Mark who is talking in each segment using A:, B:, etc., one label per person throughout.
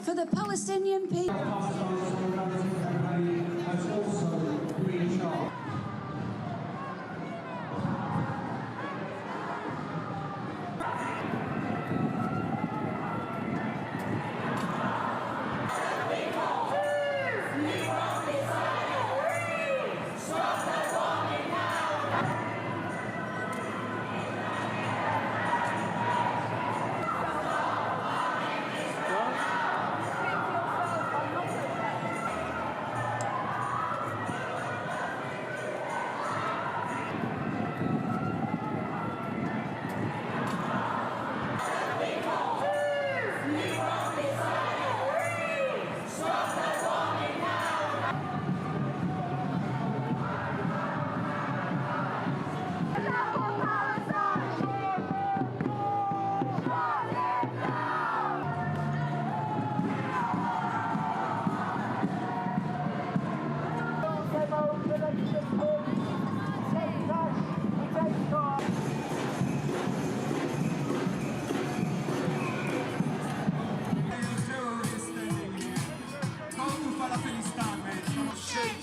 A: support for the Palestinian people.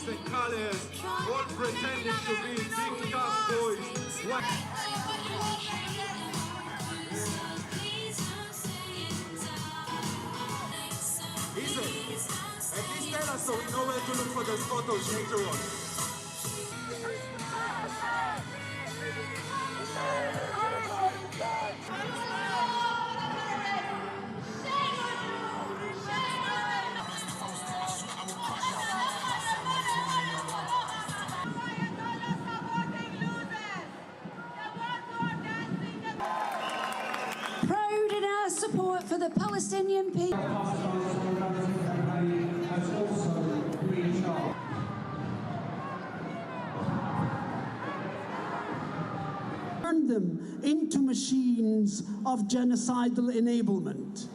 B: And colors, all pretending to be big tough boys. At least tell us so we know where to look for those photos later on.
A: Proud in our support for the Palestinian people.
C: Turn them into machines of genocidal enablement.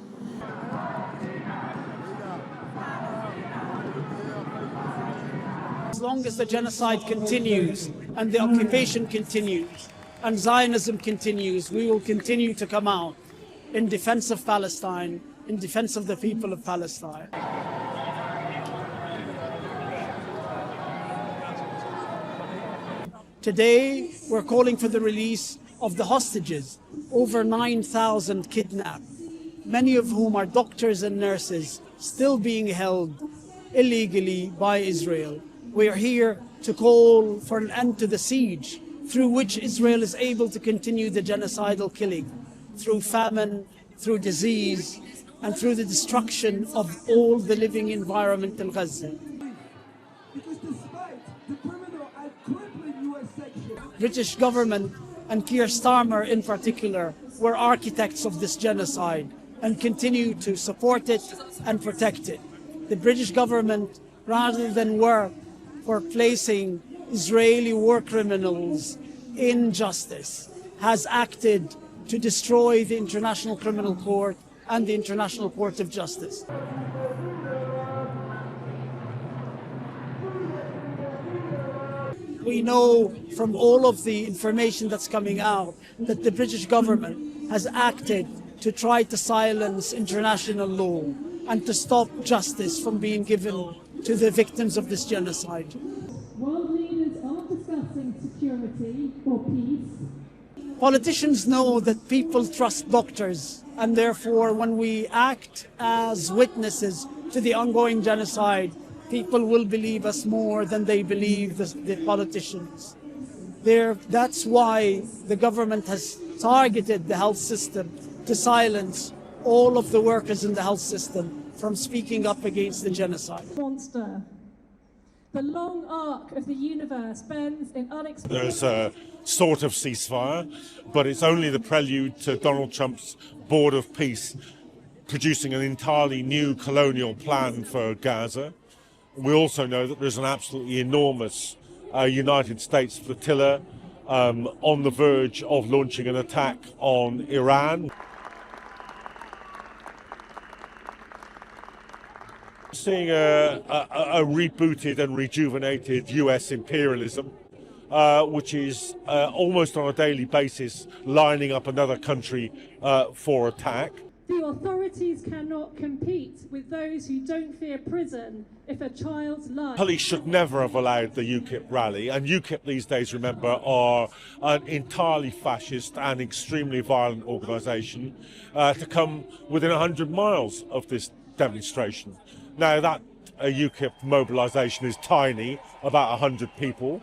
D: As long as the genocide continues and the occupation continues and Zionism continues, we will continue to come out in defense of Palestine, in defense of the people of Palestine. Today, we're calling for the release of the hostages, over 9,000 kidnapped, many of whom are doctors and nurses still being held illegally by Israel. We are here to call for an end to the siege through which Israel is able to continue the genocidal killing, through famine, through disease, and through the destruction of all the living environment in Gaza.
E: Because despite the criminal and crippling US section,
D: British government and Keir Starmer in particular were architects of this genocide and continue to support it and protect it. The British government, rather than work for placing Israeli war criminals in justice, has acted to destroy the International Criminal Court and the International Court of Justice. We know from all of the information that's coming out that the British government has acted to try to silence international law and to stop justice from being given to the victims of this genocide.
F: World leaders are discussing security or peace.
D: Politicians know that people trust doctors, and therefore when we act as witnesses to the ongoing genocide, people will believe us more than they believe the politicians. That's why the government has targeted the health system to silence all of the workers in the health system from speaking up against the genocide.
F: Monster. The long arc of the universe bends in unexpected...
G: There's a sort of ceasefire, but it's only the prelude to Donald Trump's Board of Peace producing an entirely new colonial plan for Gaza. We also know that there's an absolutely enormous United States flotilla on the verge of launching an attack on Iran. Seeing a rebooted and rejuvenated US imperialism, which is almost on a daily basis lining up another country for attack.
F: The authorities cannot compete with those who don't fear prison if a child's life...
G: Police should never have allowed the UKIP rally, and UKIP these days, remember, are an entirely fascist and extremely violent organisation to come within 100 miles of this demonstration. Now that UKIP mobilisation is tiny, about 100 people,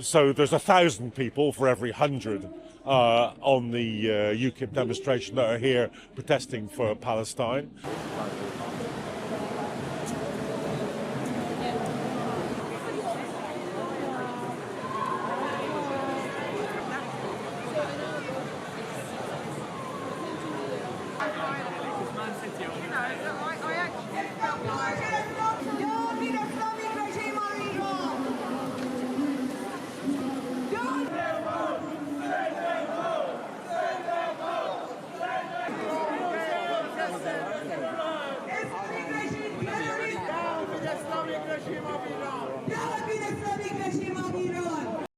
G: so there's 1,000 people for every 100 on the UKIP demonstration that are here protesting for Palestine.
B: Islamic regime of Iran.